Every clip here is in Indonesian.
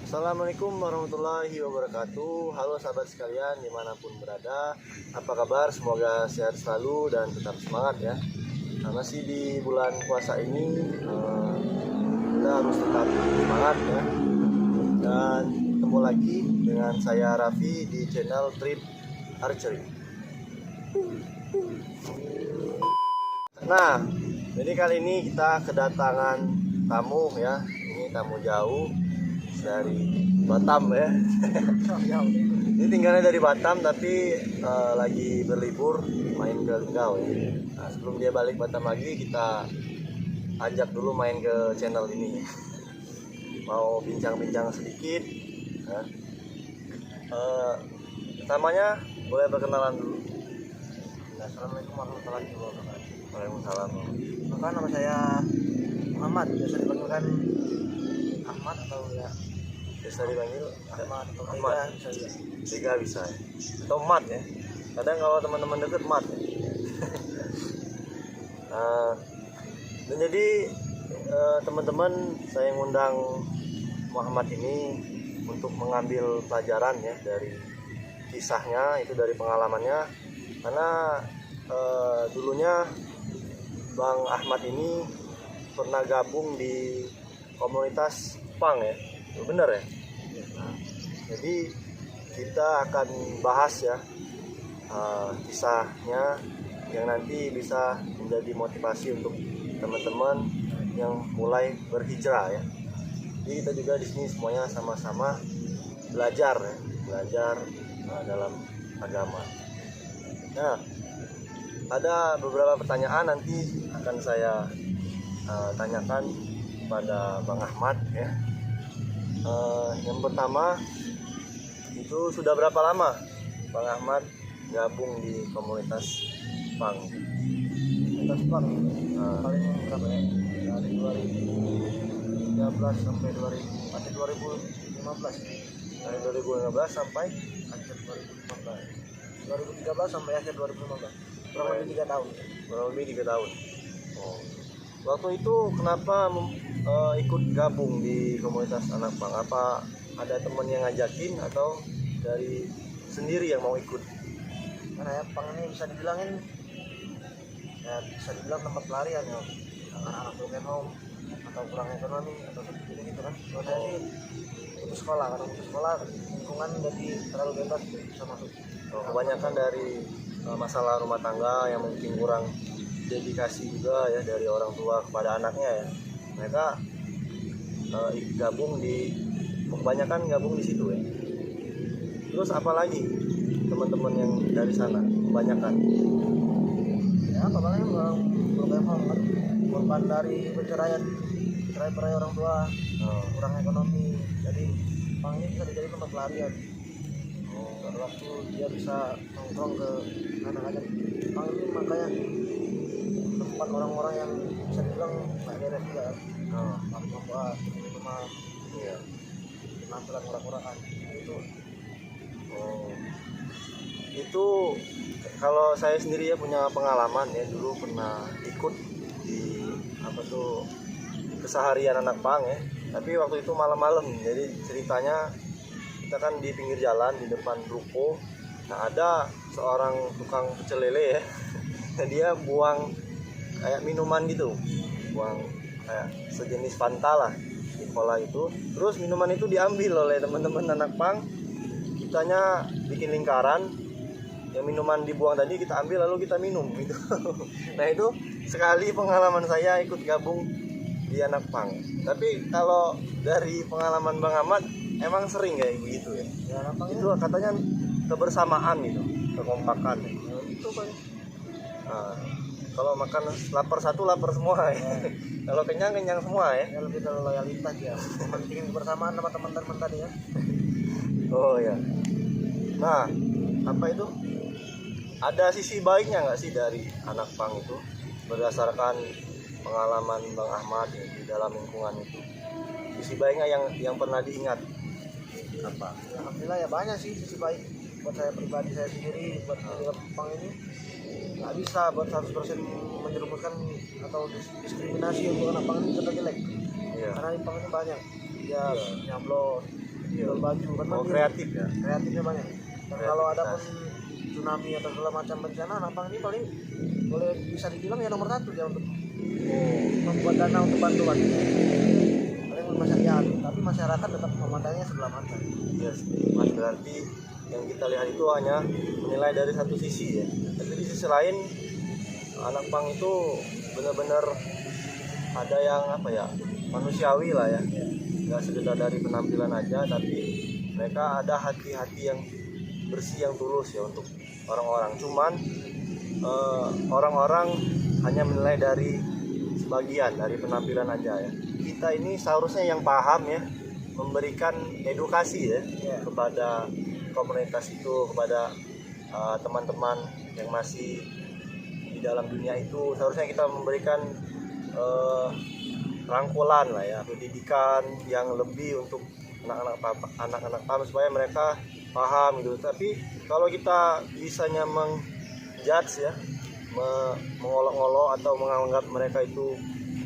Assalamualaikum warahmatullahi wabarakatuh. Halo sahabat sekalian dimanapun berada. Apa kabar? Semoga sehat selalu dan tetap semangat ya. Nah, masih di bulan puasa ini kita harus tetap semangat ya. Dan ketemu lagi dengan saya Raffi di channel Trip Archery. Nah, jadi kali ini kita kedatangan tamu ya. Ini tamu jauh dari Batam ya. Ini tinggalnya dari Batam tapi lagi berlibur main ke Linggau ya. Nah, sebelum dia balik Batam lagi kita ajak dulu main ke channel ini. Mau bincang-bincang sedikit ya. Pertamanya boleh perkenalan dulu. Assalamualaikum warahmatullahi wabarakatuh. Waalaikumsalam. Maka nama saya Muhammad, biasa dipanggilkan Ahmad atau ya Biasa dipanggil Ahmad atau Ahmad. Tiga bisa juga. Tiga bisa ya. Atau Mat ya. Kadang kalau teman-teman deket Mat ya. Dan jadi teman-teman, saya ngundang Muhammad ini untuk mengambil pelajaran ya dari kisahnya, itu dari pengalamannya. Karena dulunya Bang Ahmad ini pernah gabung di komunitas punk ya, bener ya. Nah, jadi kita akan bahas ya kisahnya yang nanti bisa menjadi motivasi untuk teman-teman yang mulai berhijrah ya. Jadi kita juga di sini semuanya sama-sama belajar ya, belajar dalam agama. Nah, ada beberapa pertanyaan nanti akan saya tanyakan pada Bang Ahmad ya. Yang pertama, itu sudah berapa lama Bang Ahmad gabung di komunitas punk? Komunitas punk paling berapa ya? Dari 2013 sampai 2015. Dari 2015 sampai Akhir 2015. 2013 sampai akhir 2015. Kurang lebih 3 tahun. kurang lebih 3 tahun. Oh. Waktu itu kenapa ikut gabung di komunitas anak punk? Apa ada teman yang ngajakin atau dari sendiri yang mau ikut? Karena ya punk ini bisa dibilangin ya bisa dibilang tempat pelarian ya anak-anak broken home atau kurang ekonomi atau seperti itu kan. Kalau saya sih putus sekolah, karena putus sekolah lingkungan jadi terlalu bebas bisa masuk. Kebanyakan dari masalah rumah tangga yang mungkin kurang dedikasi juga ya dari orang tua kepada anaknya ya. Mereka kebanyakan gabung di situ ya. Terus apalagi teman-teman yang dari sana kebanyakan? Ya apalagi orang broken home kan, korban dari cerai orang tua, kurang ekonomi. Jadi punk ini bisa dijadikan tempat pelarian. Pada waktu dia bisa nongkrong ke anak-anak punk ini, makanya tempat orang-orang yang bisa dibilang nggak beres juga kan. Mampu-mampuan, rumah Iya. penampilan kurang-kurangan itu. Itu kalau saya sendiri ya punya pengalaman ya, dulu pernah ikut di keseharian anak pang ya, tapi waktu itu malam-malam. Jadi ceritanya kita kan di pinggir jalan di depan ruko. Nah, ada seorang tukang pecel lele ya. Dia buang kayak minuman gitu, buang kayak sejenis Fanta lah di cola itu. Terus minuman itu diambil oleh teman-teman anak pang. Kitanya bikin lingkaran, yang minuman dibuang tadi kita ambil lalu kita minum gitu. Nah, itu sekali pengalaman saya ikut gabung di anak pang. Tapi kalau dari pengalaman Bang Ahmad, emang sering kayak begitu ya? Ya anak Itu katanya kebersamaan gitu, kekompakan. itu kan Nah, kalau makan lapar satu lapar semua ya. Kalau kenyang kenyang semua ya. ya lebih ke loyalitas ya, pentingin kebersamaan sama teman-teman tadi ya. Oh ya. Nah, apa itu? Ada sisi baiknya nggak sih dari anak pang itu berdasarkan pengalaman Bang Ahmad ya, di dalam lingkungan itu? Sisi baiknya yang pernah diingat apa? Ya, alhamdulillah ya banyak sih sisi baik buat saya pribadi, saya sendiri buat pang ini nggak bisa buat 100% menjerumuskan atau diskriminasi untuk anak pang ini kata jelek. Iya. Karena di pang ini banyak dia nyablos jual baju kan Oh, mandiri. kreatif ya. Kreatifnya banyak. Dan kalau ada pun tsunami atau segala macam bencana, Napang ini paling boleh bisa dibilang ya nomor 1 ya untuk membuat dana untuk bantuan. Paling masyarakat, tapi masyarakat tetap memandangnya sebelah mata. Yes, Mas, berarti yang kita lihat itu hanya menilai dari satu sisi ya. Tapi di sisi lain anak pang itu benar-benar ada yang apa ya, manusiawi lah ya. Nggak sekedar dari penampilan aja, tapi mereka ada hati-hati yang bersih, yang tulus ya untuk orang-orang. Cuman orang-orang hanya menilai dari sebagian dari penampilan aja ya. Kita ini seharusnya yang paham ya, memberikan edukasi ya kepada komunitas itu, kepada teman-teman yang masih di dalam dunia itu. Seharusnya kita memberikan rangkulan lah ya, pendidikan yang lebih untuk anak-anak paham supaya mereka paham gitu. Tapi kalau kita bisanya mengjudge ya, mengolok-olok atau menganggap mereka itu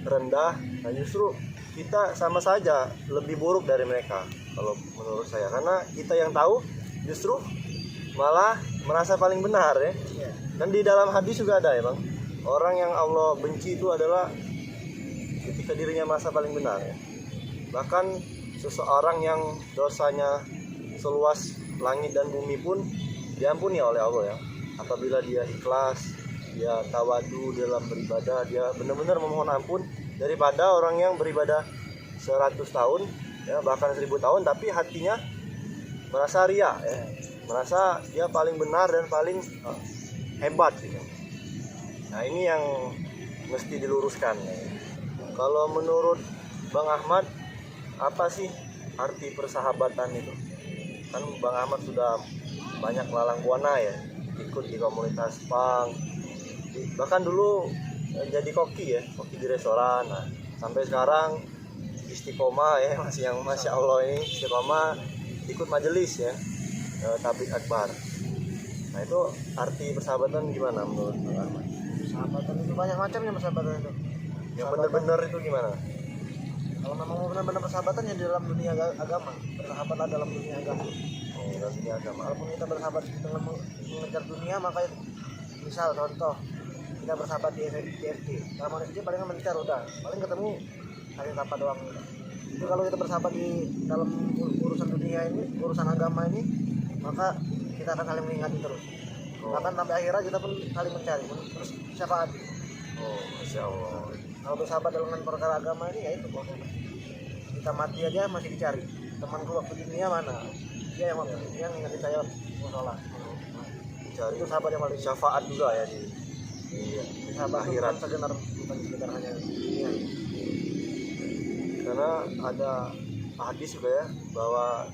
rendah, nah justru kita sama saja lebih buruk dari mereka kalau menurut saya, karena kita yang tahu justru malah merasa paling benar ya. Dan di dalam hadis juga ada ya Bang, orang yang Allah benci itu adalah ketika dirinya merasa paling benar ya. Bahkan seseorang yang dosanya seluas langit dan bumi pun diampuni oleh Allah ya, apabila dia ikhlas, dia tawadu dalam beribadah, dia benar-benar memohon ampun, daripada orang yang beribadah 100 tahun ya, bahkan 1000 tahun tapi hatinya merasa ria ya, merasa dia paling benar dan paling hebat gitu. Nah ini yang mesti diluruskan ya. Kalau menurut Bang Ahmad, apa sih arti persahabatan itu? Kan Bang Ahmad sudah banyak lalang buana ya, ikut di komunitas pang, bahkan dulu jadi koki ya, koki di restoran. Nah, sampai sekarang istiqomah ya, masih yang Masya Allah ini istiqomah, ikut majelis ya, tablik akbar. Nah itu arti persahabatan gimana menurut Bang Ahmad? Persahabatan itu banyak macamnya persahabatan itu. Yang benar-benar itu gimana? Kalau memang benar-benar persahabatan ya di dalam dunia agama, bersahabatlah dalam dunia agama. Oh, dalam dunia agama. Walaupun kita bersahabat dengan mengejar dunia, maka misal contoh kita bersahabat di FD, kalau manusia paling mencar udah, paling ketemu saling sapa doang. Itu kalau kita bersahabat di dalam urusan dunia ini, urusan agama ini, maka kita akan saling mengingatkan terus. Bahkan sampai akhirnya kita pun saling mencari, terus syafaat. Oh, Masya Allah. Kalau bersahabat dengan perkara agama ini ya itu, kita mati aja masih dicari. Temanku waktu di dunia mana? Dia yang ngingetin saya musola. Cari Itu sahabat yang paling syafaat juga ya di sahabat akhirat. bukan sekedar hanya dunia. Karena ada hadis juga ya, bahwa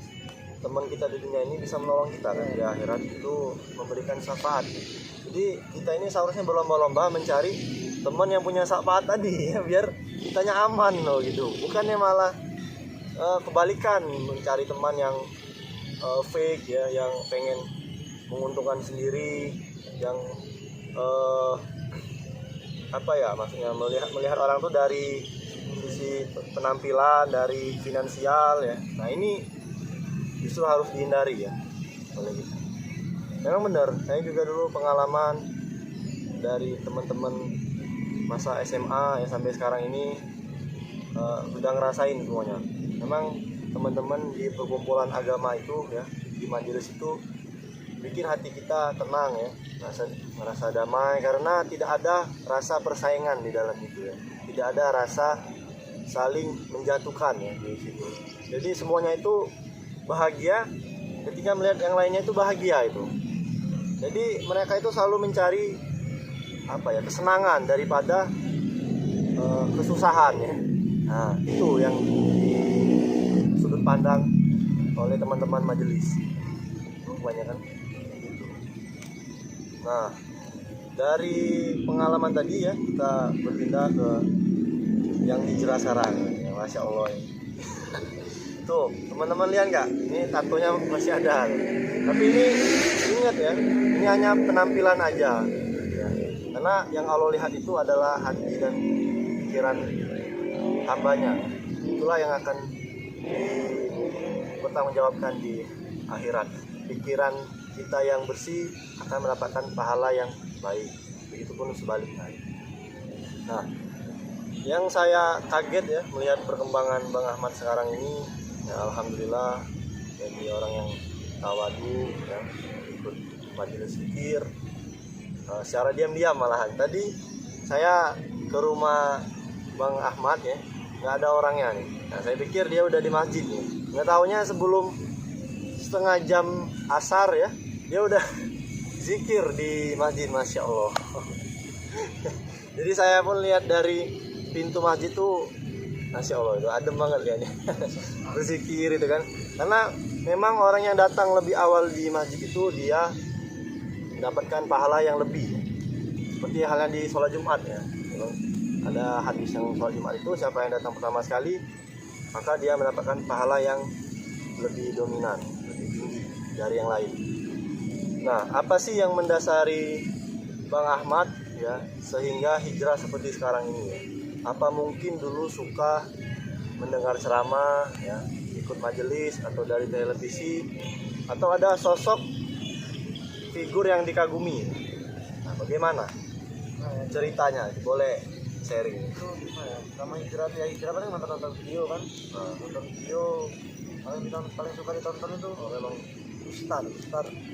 teman kita di dunia ini bisa menolong kita kan di akhirat, itu memberikan syafaat. Jadi kita ini seharusnya berlomba-lomba mencari teman yang punya syafaat tadi ya, biar kitanya aman loh gitu. Bukannya malah kebalikan, mencari teman yang fake ya, yang pengen menguntungkan sendiri, yang apa ya, maksudnya melihat orang tuh dari sisi penampilan, dari finansial ya. Nah ini justru harus dihindari ya oleh kita. Memang benar, saya juga dulu pengalaman dari teman-teman masa SMA ya sampai sekarang ini sudah ngerasain semuanya. Memang teman-teman di perkumpulan agama itu ya, di majelis itu bikin hati kita tenang ya, merasa damai, karena tidak ada rasa persaingan di dalam itu ya, tidak ada rasa saling menjatuhkan ya di situ. Jadi semuanya itu bahagia ketika melihat yang lainnya itu bahagia itu. Jadi mereka itu selalu mencari apa ya, kesenangan daripada kesusahan ya. Nah itu yang di sudut pandang oleh teman-teman majelis kebanyakan gitu. Nah dari pengalaman tadi ya, kita berpindah ke yang hijrah sarang ya, Masya Allah ya. Tuh teman-teman lihat nggak, ini tatonya masih ada, tapi ini ingat ya, ini hanya penampilan aja ya. Karena yang Allah lihat itu adalah hati dan pikiran hambanya, itulah yang akan dipertanggungjawabkan di akhirat. Pikiran kita yang bersih akan mendapatkan pahala yang baik, begitupun sebaliknya. Nah, yang saya kaget ya melihat perkembangan Bang Ahmad sekarang ini, ya alhamdulillah jadi orang yang tawadu ya, ikut majelis zikir secara diam-diam malahan. Tadi saya ke rumah Bang Ahmad ya, nggak ada orangnya nih. Nah, saya pikir dia udah di masjid nih. Nggak taunya sebelum setengah jam asar ya, dia udah zikir di masjid, masya Allah. Jadi saya pun lihat dari pintu masjid tuh, masya Allah itu adem banget kayaknya. Berzikir itu kan, karena memang orang yang datang lebih awal di masjid itu dia mendapatkan pahala yang lebih, seperti halnya di sholat Jumat ya. Ada hadis yang sholat Jumat itu siapa yang datang pertama sekali maka dia mendapatkan pahala yang lebih dominan, lebih tinggi dari yang lain. Nah, apa sih yang mendasari Bang Ahmad ya sehingga hijrah seperti sekarang ini ya? Apa mungkin dulu suka mendengar ceramah ya, ikut majelis atau dari televisi, atau ada sosok figur yang dikagumi? Nah, bagaimana ceritanya? Boleh sharing. Itu sama hijrah ya, hijrah paling nonton video kan. Nonton video paling suka ditonton itu memang Ustad.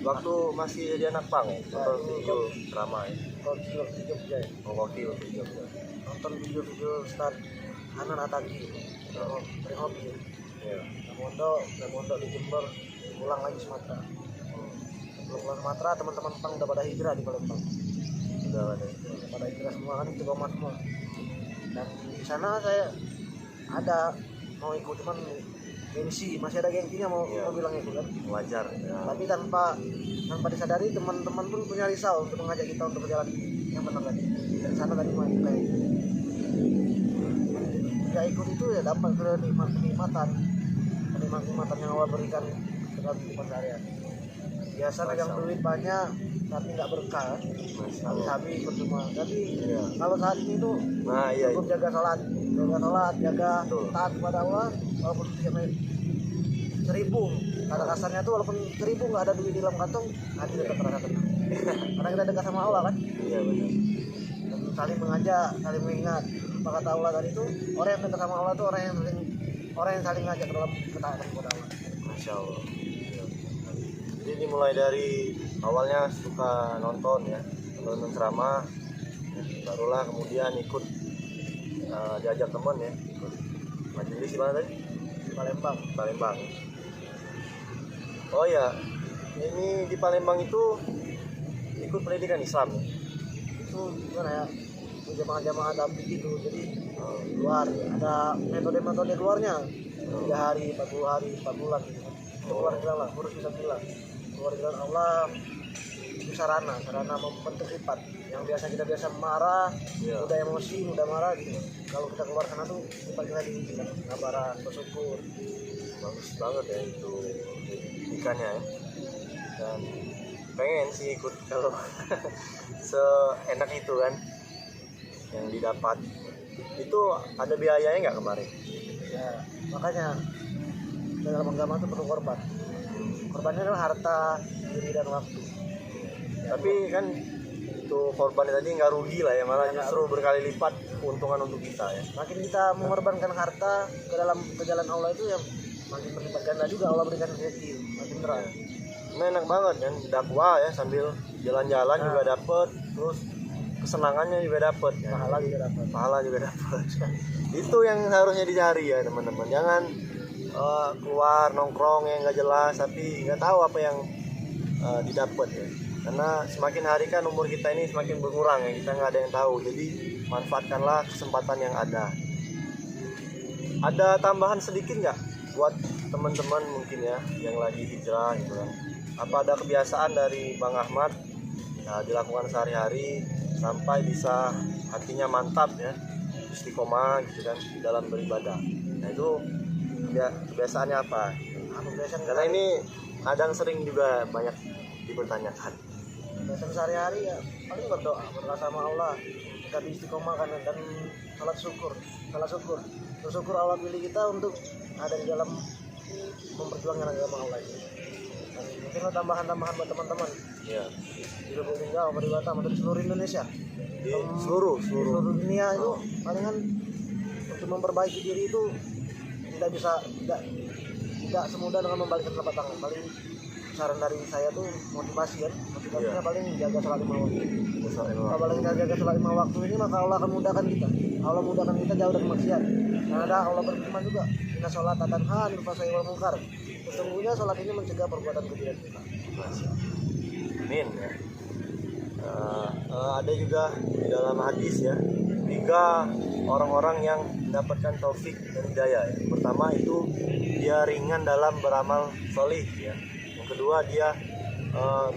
Waktu masih jadi anak pang ya, nonton video ceramah ya. Waktu di Jogja ya. Wakil di Jogja. Nonton video Ustad Hanan Ataki. Paling hobi. Ya. Mondok di Jember, pulang lagi Sumatera. Pulang Sumatera, teman-teman pang udah pada hijrah di Palembang. Sudah ada. Pada hijrah semua kan, itu Bama semua. Dan di sana saya ada mau ikut, cuman gengsi, masih ada gengsinya mau bilang itu kan. Wajar ya. Tapi tanpa disadari teman-teman pun punya risau untuk mengajak kita untuk berjalan yang benar tadi. Dari sana tadi mau kayak ya ikut itu ya dapat kenikmatan yang Allah berikan dalam kehidupan seharian. Biasa pegang duit banyak tapi nggak berkah, habis percuma. Tapi kalau saat ini tuh cukup jaga sholat, jaga taat kepada Allah, walaupun sampai 1000, kata kasarnya tuh walaupun 1000 nggak ada duit di dalam kantong, hati tetap terasa tenang. Karena kita dekat sama Allah kan. Iya benar. Dan saling mengajak, saling mengingat. Apa kata Allah tadi itu, orang yang dekat sama Allah tuh orang yang saling ngajak ke dalam ketaatan kepada Allah. Masya Allah. Jadi dimulai dari awalnya suka nonton ya, nonton ceramah, barulah kemudian ikut diajak teman ya, ikut majelis di mana tadi? Palembang. Oh ya, ini di Palembang itu ikut pendidikan Islam ya? Itu gimana ya? Jamaah-jamaah tabligh gitu, jadi luar ada metode luarnya 3 hari, 40 hari, 4 bulan gitu. Keluar jalan lah, urus bisa bilang keluar jalan Allah itu sarana membentuk sifat yang kita biasa marah, mudah emosi, mudah marah gitu. Kalau kita keluar sana tuh sifat kita diinginkan, sabaran, bersyukur. Bagus banget ya itu ikannya ya. Dan pengen sih ikut kalau seenak itu kan yang didapat. Itu ada biayanya nggak kemarin? Ya makanya dalam agama itu perlu korban. Korbannya adalah harta, diri dan waktu. Tapi kan itu korbannya tadi nggak rugi lah ya, malah justru berkali lipat keuntungan untuk kita ya. Makin kita mengorbankan harta ke jalan Allah itu ya makin berlipat ganda juga Allah berikan rezeki, makin terang. Nah, enak banget kan dakwah ya, sambil jalan-jalan juga dapet, terus kesenangannya juga dapet ya. Pahala juga dapet. Itu yang harusnya dicari ya teman-teman. Jangan keluar nongkrong yang nggak jelas tapi nggak tahu apa yang didapat ya. Karena semakin hari kan umur kita ini semakin berkurang ya, kita nggak ada yang tahu. Jadi manfaatkanlah kesempatan yang ada. Ada tambahan sedikit nggak buat teman-teman mungkin ya yang lagi hijrah gitu kan? Apa ada kebiasaan dari Bang Ahmad dilakukan sehari-hari sampai bisa hatinya mantap ya, istiqomah gitu kan dalam beribadah? Nah itu ya kebiasaannya apa? Karena ini kadang sering juga banyak dipertanyakan. Kebiasaan sehari-hari ya paling berdoa sama Allah, kita istiqomah kan, dan salat syukur. Bersyukur Allah pilih kita untuk ada di dalam memperjuangkan agama Allah ini. Dan mungkin tambahan-tambahan buat teman-teman Ya. di Lubuk Linggau, di Batam, atau di seluruh Indonesia, Di seluruh seluruh dunia itu palingan untuk memperbaiki diri itu tidak semudah dengan membalikkan telapak tangan. Paling saran dari saya tuh motivasinya paling jaga sholat 5 waktu. Apalagi kita jaga sholat 5 waktu ini, maka Allah akan mudahkan kita. Allah mudahkan kita jauh dari maksiat. Karena ada Allah berfirman juga, inna sholat tanha 'anil fahsya'i wal munkar. Sesungguhnya sholat ini mencegah perbuatan kejiran kita. Amin ya. Ada juga di dalam hadis ya, 3 orang-orang yang mendapatkan taufik dan hidayah ya. Pertama itu dia ringan dalam beramal solih ya. Yang kedua dia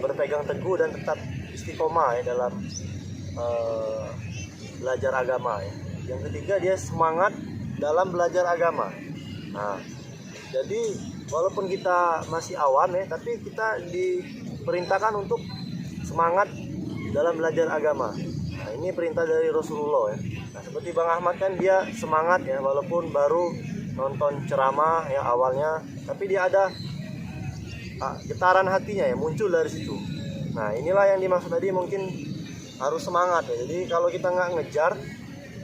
berpegang teguh dan tetap istiqomah ya dalam belajar agama ya. Yang ketiga dia semangat dalam belajar agama. Nah, jadi walaupun kita masih awam ya, tapi kita diperintahkan untuk semangat dalam belajar agama. Nah, ini perintah dari Rasulullah ya. Nah, seperti Bang Ahmad kan dia semangat ya, walaupun baru nonton ceramah ya awalnya, tapi dia ada getaran hatinya ya muncul dari situ. Nah, inilah yang dimaksud tadi, mungkin harus semangat ya. Jadi kalau kita nggak ngejar,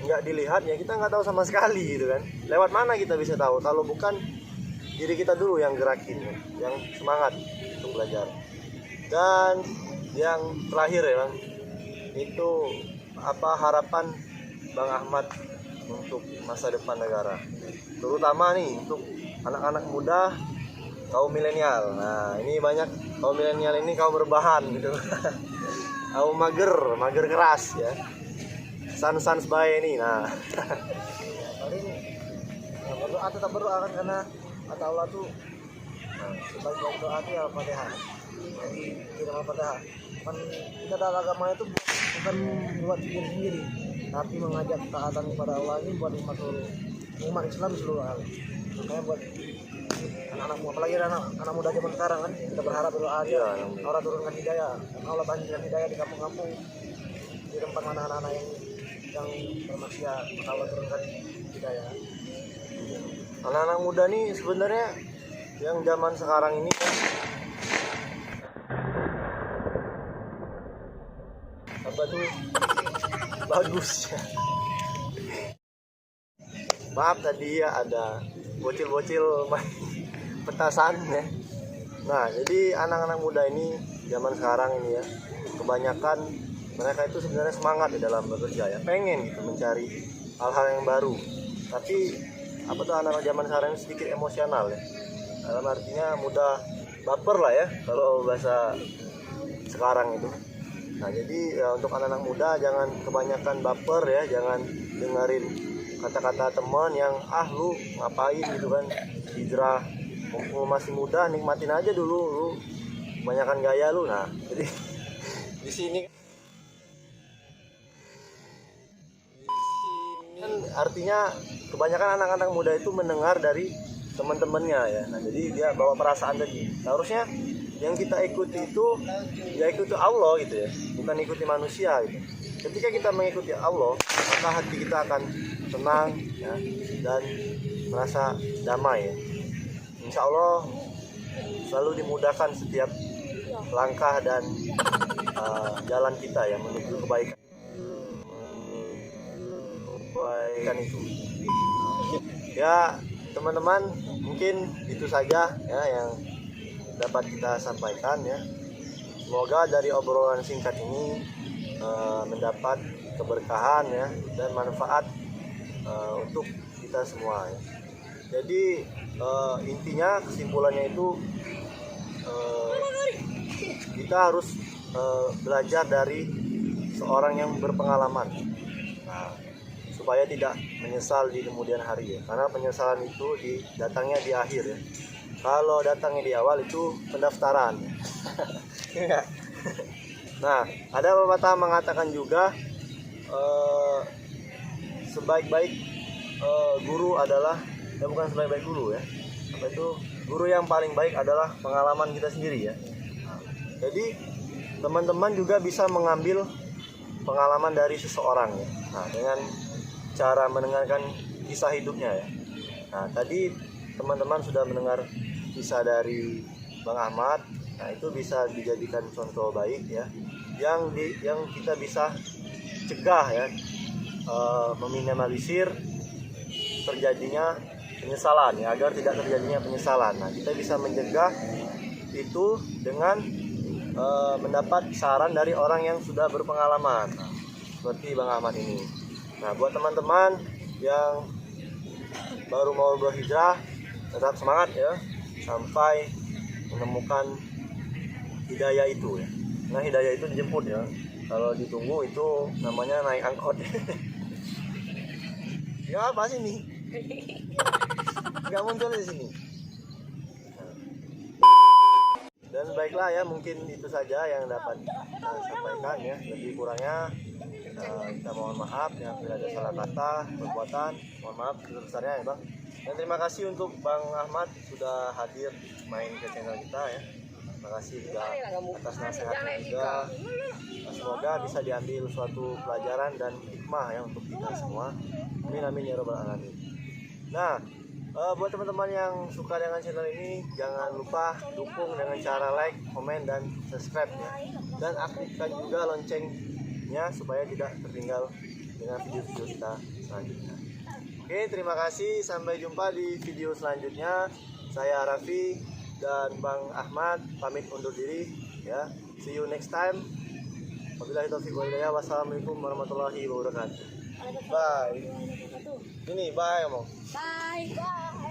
nggak dilihat ya, kita nggak tahu sama sekali gitu kan. Lewat mana kita bisa tahu kalau bukan diri kita dulu yang gerakin ya, yang semangat untuk belajar. Dan yang terakhir ya Bang, itu apa harapan Bang Ahmad untuk masa depan negara, terutama nih untuk anak-anak muda, kaum milenial. Nah, ini banyak kaum milenial ini kaum berbahan gitu. Kaum mager keras ya. San sebaya ini. Nah, Paling berdoa, tetap berdoa kan, karena kata Allah tuh sebaik-baik doa itu ya Al-Fatihah. Jadi tidak Al-Fatihah. Kan kita dalam agama itu bukan buat diri sendiri, tapi mengajak taatan kepada Allah ini buat umat Islam seluruh hal. Makanya buat anak-anak muda, apalagi anak muda zaman sekarang kan, kita berharap doa aja Allah turunkan hidayah, Allah banjirkan hidayah di kampung-kampung, di tempat mana anak-anak yang bermaksiat, maka Allah turunkan hidayah. anak-anak muda nih sebenarnya yang zaman sekarang ini apa tuh bagus ya. Maaf tadi ya ada bocil-bocil main petasan ya. Nah, jadi anak-anak muda ini zaman sekarang ini ya, kebanyakan mereka itu sebenarnya semangat di dalam bekerja ya, pengen gitu mencari hal-hal yang baru. Tapi apa tuh anak-anak zaman sekarang ini sedikit emosional ya. Dalam artinya mudah baper lah ya kalau bahasa sekarang itu. Nah, jadi ya, untuk anak-anak muda jangan kebanyakan baper ya, jangan dengerin kata-kata teman yang lu ngapain gitu kan, hijrah mumpung masih muda, nikmatin aja dulu, lu kebanyakan gaya lu. Nah, jadi di sini kan artinya kebanyakan anak-anak muda itu mendengar dari teman-temannya ya. Nah, jadi dia bawa perasaan tadi. Nah, harusnya yang kita ikuti itu ya ikuti Allah gitu ya, bukan ikuti manusia gitu. Ketika kita mengikuti Allah, maka hati kita akan tenang ya, dan merasa damai ya. Insya Allah selalu dimudahkan setiap langkah dan jalan kita ya menuju kebaikan itu. Ya teman-teman, mungkin itu saja ya yang dapat kita sampaikan ya. Semoga dari obrolan singkat ini mendapat keberkahan ya dan manfaat untuk kita semua ya. Jadi intinya kesimpulannya itu kita harus belajar dari seorang yang berpengalaman, supaya tidak menyesal di kemudian hari ya. Karena penyesalan itu datangnya di akhir ya. Kalau datangnya di awal itu pendaftaran. Nah, ada pepatah mengatakan juga sebaik-baik guru adalah bukan sebaik-baik guru ya. Apa itu? Guru yang paling baik adalah pengalaman kita sendiri ya. Jadi teman-teman juga bisa mengambil pengalaman dari seseorang ya. Nah, dengan cara mendengarkan kisah hidupnya ya. Nah, tadi teman-teman sudah mendengar kisah dari Bang Ahmad, nah itu bisa dijadikan contoh baik ya, yang kita bisa cegah ya, meminimalisir terjadinya penyesalan ya, agar tidak terjadinya penyesalan. Nah, kita bisa mencegah itu dengan mendapat saran dari orang yang sudah berpengalaman, nah, seperti Bang Ahmad ini. Nah, buat teman-teman yang baru mau berhijrah, tetap semangat ya sampai menemukan hidayah itu ya. Nah, hidayah itu dijemput ya. Kalau ditunggu itu namanya naik angkot. Ya apa sih nih? Nggak muncul di sini. Dan baiklah ya, mungkin itu saja yang dapat kita sampaikan ya. Lebih kurangnya kita mohon maaf ya, bila ada salah kata, perbuatan, mohon maaf sebesar-besarnya ya Bang. Dan terima kasih untuk Bang Ahmad sudah hadir main ke channel kita ya. Terima kasih juga atas nasihatnya juga. Semoga bisa diambil suatu pelajaran dan hikmah ya untuk kita semua. Amin amin ya robbal alamin. Nah, buat teman-teman yang suka dengan channel ini, jangan lupa dukung dengan cara like, komen, dan subscribe ya. Dan aktifkan juga loncengnya supaya tidak tertinggal dengan video-video kita selanjutnya. Oke, terima kasih. Sampai jumpa di video selanjutnya. Saya Raffi dan Bang Ahmad pamit undur diri ya. See you next time. Wabillahi taufiq wal hidayah. Wassalamualaikum warahmatullahi wabarakatuh. Bye. Ini bye ngomong. Bye.